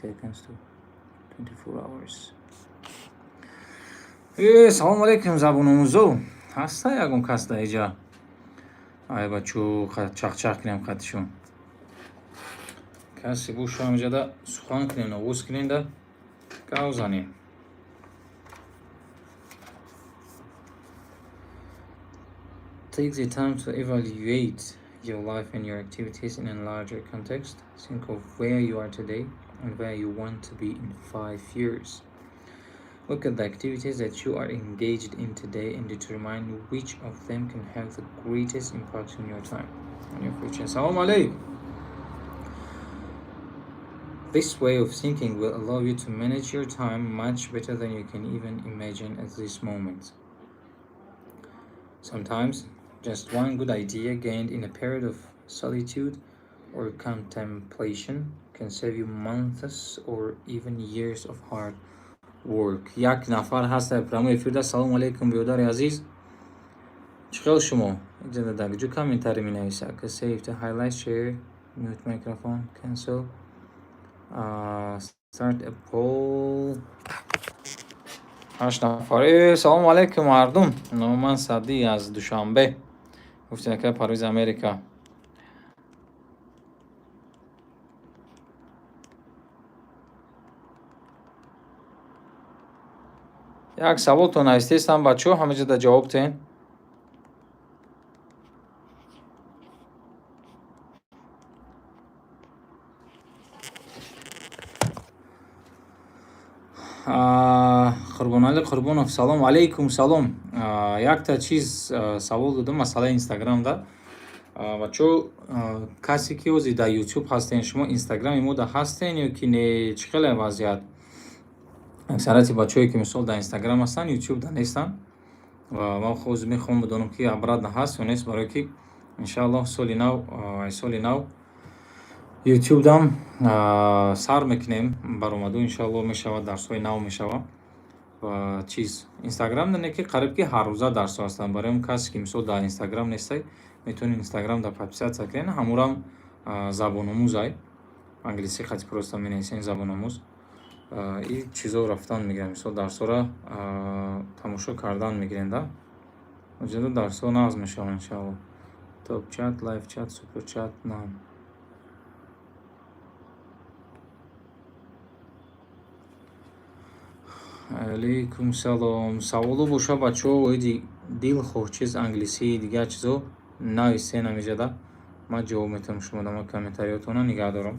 seconds to 24 hours. Салом алейкум Zabonomuz. Ҳаста ягон кас дар иҷа. Ай бачо чақ-чақ кунем хатишон. Каси бушо ҳамҷада сухан кунем, навоз кунем да гав занем. Take the time to evaluate your life and your activities in a larger context. Think of where you are today and where you want to be in 5 years. Look at the activities that you are engaged in today and determine which of them can have the greatest impact on your time and your future. Salam alaikum. This way of thinking will allow you to manage your time much better than you can even imagine at this moment. Sometimes, just one good idea gained in a period of solitude or contemplation can save you months or even years of hard work. Як нафар ҳаст дар прямой эфирда. Салом алейкум биёдари азиз. Чӣ хел шумо? Иҷода дар ҷо комментарий менависа. Save the highlight, share, mute microphone, cancel, start a poll. 8 нафар. Салом алейкум мардум. Номан Саъдӣ аз Душанбе. گفتین که پرویز امریکا. یک سوال تو نایستیستم بچه همه جدا جواب تین. قربان علی قربانов салом алейкум салом. Якта чиз савол додам масъалаи инстаграм да. Бачо касе ки ҳозир дар YouTube ҳастен, шумо инстаграми мо да ҳастен ё ки не? Чӣ хеле вазъият? аксарияти бачое ки мисол дар инстаграм ҳастан, YouTube да нестан. Ва ман ҳозир мехоҳам бидонам ки обратно ҳаст ё нест, барое ки иншааллоҳ соли нав YouTube дам сар мекунем, баромаду иншааллоҳ мешавад, дарсҳои нав мешавад. Ва чиз инстаграм да не ки қариб ки ҳар рӯза дарсҳо ҳастанд. Барои касе ки мисол дар инстаграм нестай, метавонед инстаграм да подписатсия кунед. Ҳамурам Zabonomuz ай англисӣ хати просто менависен Zabonomuz. И чизо рафтан мегирем, мисол дарсҳоро тамошо кардан мегирем да. Оҷода дарсҳо нағз мешаванд иншааллоҳ. Топ чат, лайв чат, супер чат, нам. алейкум салом. Саволу боша бачаҳо оиди дилхоҳ чиз англисӣ дигар чизо нависен ҳамеҷада. Ман ҷавоб метавонам шумо дар комментариётона нигаҳ дорам.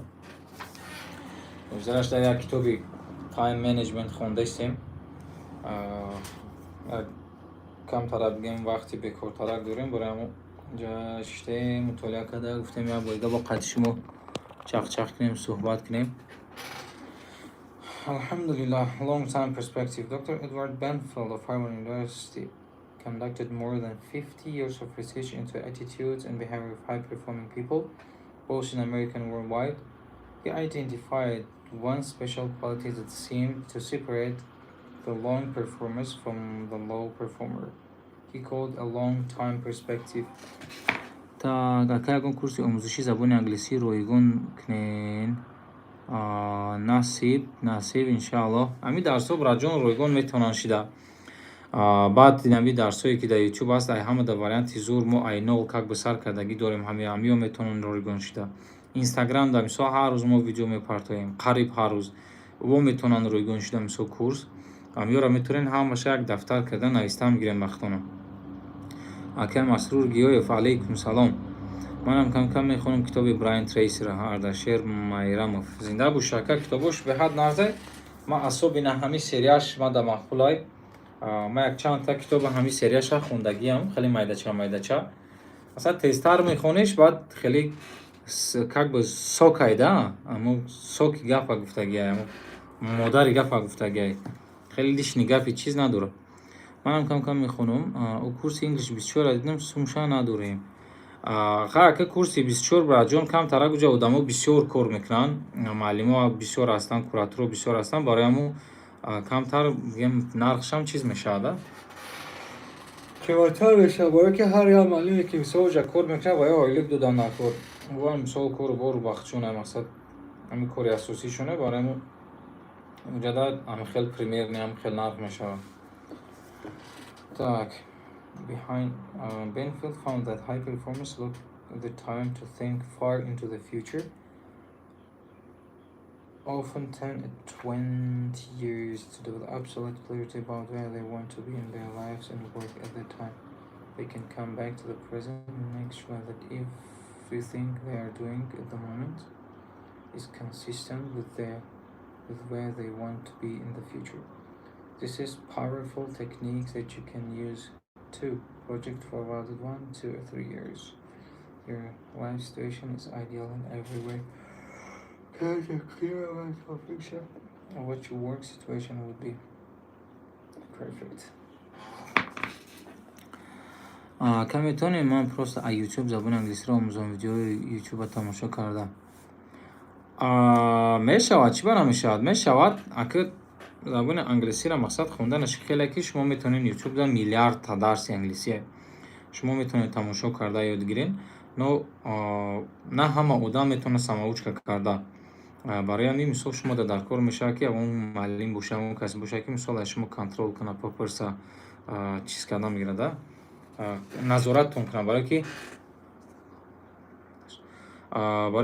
гузашта як китоби тайм менеҷмент хондаистем. камтарак бигем вақти бекортарак дорем, барои ҳамон ҷа шиштем мутолиа карда гуфтем як боида бо қайди шумо чақ-чақ кунем, суҳбат кунем. Alhamdulillah, long-time perspective. Dr. Edward Benfield of Harvard University conducted more than 50 years of research into attitudes and behavior of high-performing people, both in America and worldwide. He identified one special quality that seemed to separate the long performers from the low performer. He called a long-time perspective. Так, ака ягон курси омӯзиши забони англисӣ ройгон кунен. насиб иншааллоҳ. Ҳамин дарсҳо браҷон ройгон метавонанд шида. баъд ҳамин дарсҳое ки дар YouTube ҳаст, ай ҳама дар варианти зур мо айнол как бы саркардагӣ дорем, ҳамиҳо метавонанд ройгон шида. Инстаграм да мисол ҳар рӯз мо видео мепартоем, қариб ҳар рӯз во метавонанд ройгон шида. Мисол курс ҳамиҳоро метавонен ҳамаша як дафтар карда нависта мегирем вақтона. ака Масрур Гиёев алейкум салом. манам кам мехонам китоби Брайан Трейсиро, Ардашер Майрамов. Зинда буш ака, китобош беҳад навзай. Ман асоби на ҳамин серияш мада махулай. Ман як чанд та китоби ҳамин серияша хондагиам, хеле майдача. Асла тезтар мехониш, баъд хеле как бы сокай да, амо соки гапа гуфтагиай, амо модари гапа гуфтагиай. Хеле лишни гапи чиз надорад. манам кам мехонам. О курси English 24 дидам, сумша надорем. ака курси 24 браҷон камтарак уҷа одамо бисёр кор мекунанд, муаллимо бисёр ҳастанд, кураторо бисёр ҳастанд, барои ҳамо камтар бигем нархшам чиз мешавад, қиматтар мешавад, барои ки ҳар як муаллиме ки мисол уҷа кор мекунад ва ё ойлик додан на кор. ва мисол кору бору бахчона мақсад ҳамин кори асосишоне барои мо муҷаддад ҳамхел пример не ҳамхел нарх мешавад. Так, behind Benfield found that high performers look at the time to think far into the future, often 10 and 20 years, to develop absolute clarity about where they want to be in their lives and work at the time. They can come back to the present and make sure that everything they are doing at the moment is consistent with where they want to be in the future. This is powerful techniques that you can use to project forward 1, 2 or 3 years. Your life situation is ideal in every way. There's a clear mental picture of what your work situation would be. Perfect. Каметоне ман просто аз YouTube забони англисиро омӯзам, видеои YouTube тамошо карда. Мешавад, чӣ бара мешавад? Мешавад, акр забони англисиро мақсад хонданаш хеле ки шумо метавонед YouTube да миллиардта дарси англисӣ шумо метавонед тамошо карда ёд гирен, но на ҳама одам метавонад самоучка карда. барои ҳамин мисол шумо дар кор мешавад ки он муаллим боша, он каси боша ки мисол аз шумо контрол куна, попурса, чиз карда мегирад, назораттон кунад, барои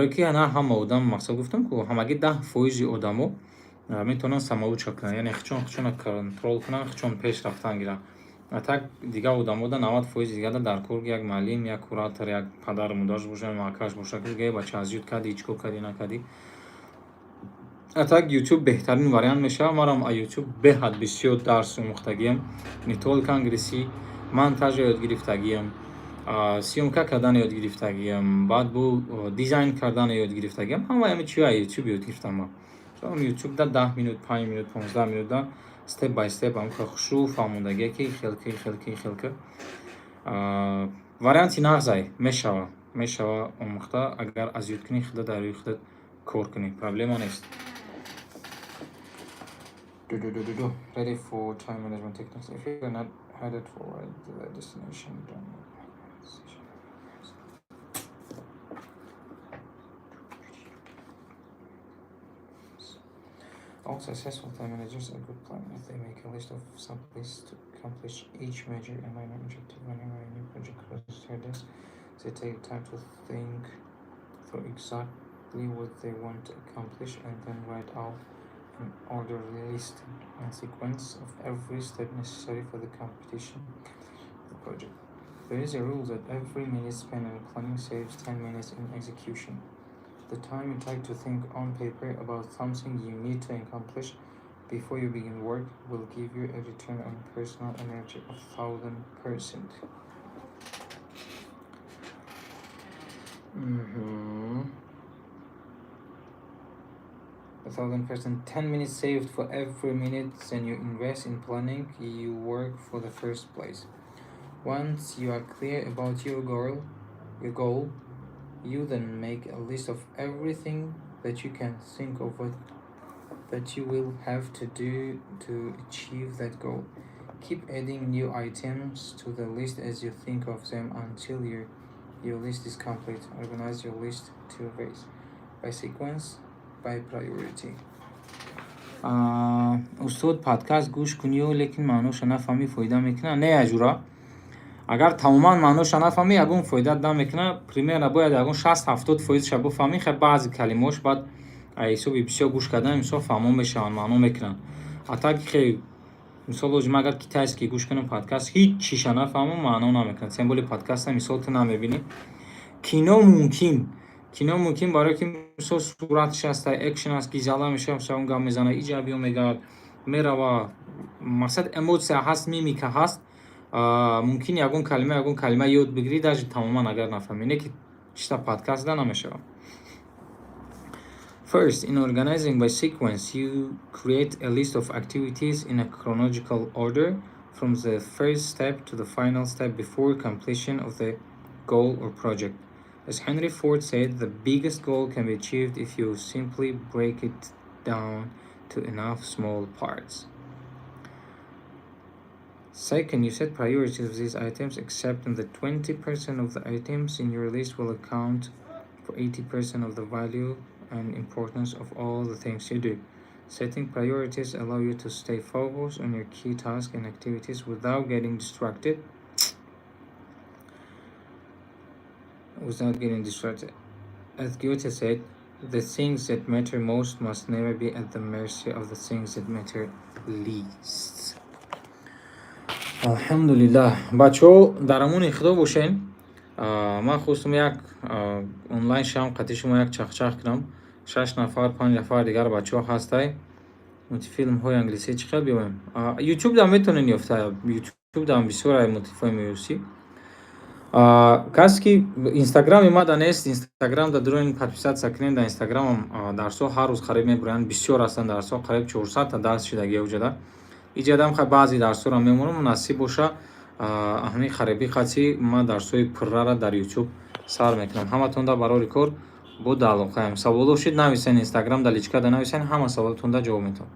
ки на ҳама одам, мақсад гуфтам ку ҳамаги 10% одамо метавонанд самоучка кунанд, яъне хичона контрол кунанд, хичон пеш рафтан гиранд. Так дигар одамота 90% дигар дар кор як муаллим, як куратор, як падару модарш боша, маъкаш боша ки ге бача аз юд кади, ичко кади, накади. Так YouTube беҳтарин вариант мешавад. Марам аз YouTube беҳад бисёр дарс омӯхтагиам, не толика англисӣ, монтажа ёд гирифтагиам, сиёмка кардан ёд гирифтагиам, баъд бу дизайн кардан ёд гирифтагиам. Ҳамаи чиро аз YouTube ёд гирифтам. YouTube да 10 минут, 5 минут, 15 минут да степ бай степ амка хушрӯ фаҳмондагие ки хелка варианти нағзай мешава омӯхта, агар аз ёд кунӣ худат дар рӯи худат кор кунӣ, проблема нест. Ready for time management techniques. If you are not headed forward to the destination, don't make decision. All successful time managers are good planners. They make a list of sub-lists to accomplish each major and minor objective. Whenever a new project crosses their desk, they take time to think through exactly what they want to accomplish and then write out an orderly list and sequence of every step necessary for the completion of the project. There is a rule that every minute spent on planning saves 10 minutes in execution. The time you take to think on paper about something you need to accomplish before you begin work will give you a return on personal energy of 1000%. 1000%. 10 minutes saved for every minute then you invest in planning you work for the first place. Once you are clear about your goal, you then make a list of everything that you can think of that you will have to do to achieve that goal. Keep adding new items to the list as you think of them until your list is complete. Organize your list two ways: by sequence, by priority. устод подкаст гӯш куниё, лекин маъноша нафаҳмӣ фоида мекунад? Не аҷура. Агар тамоман маъноша нафаҳмӣ, ягон фоида да мекунад. Примерно бояд ягон 60-70% бифаҳмӣ, хеб баъзи калимааш баъд ҳисоби бисёр гӯш кардан мисол фаҳмо мешаванд, маъно мекунанд. атак хе мисол лозим агар китайский гӯш кунам подкаст, ҳеҷ чиша нафаҳмам, маъно намекунад. Тем более подкаста мисол ту намебинӣ. кино мумкин барое ки мисол сураташ аст, экшн аст, гизала мешава, мисол он гап мезана, иҷабиё мегӯяд, мерава, мақсад эмоция ҳаст, мимика ҳаст. Мумкин ягон калима ёд бигирӣ, даже тамоман агар нафаҳмӣ, не ки чиста подкаст да намешава. First, in organizing by sequence, you create a list of activities in a chronological order from the first step to the final step before completion of the goal or project. As Henry Ford said, the biggest goal can be achieved if you simply break it down to enough small parts. Second, you set priorities of these items, accepting that 20% of the items in your list will account for 80% of the value and importance of all the things you do. Setting priorities allow you to stay focused on your key tasks and activities without getting distracted. As Goethe said, the things that matter most must never be at the mercy of the things that matter least. Alhamdulillah. Бачо дар амони худо бошен. Ман хостам як онлайн шам қати шумо як чахчах кунам. 6 нафар 5 нафар дигар бачо ҳастай мультифилмҳои англисӣ чӣ хел биёем. YouTube дам метавонен ёфта. YouTube дам бисёр мультифилм меёси. Касе ки Instagram имада нест, Instagram да дурен подписатсия кунен. Да Instagram дарсҳо ҳар рӯз қариб мебуранд. Бисёр ҳастанд дарсҳо, қариб 400 та дарс шидаги ҷада. Иҷадам хай баъзи дарсҳоро мемонам, насиб боша ҳамин хариби хати ма дарсҳои пуррара дар YouTube сар мекунам. Ҳаматон да барори кор бо алоқаем. Саволо шид нависен Instagram да личка да нависен, ҳама саволатон да ҷавоб метавонам.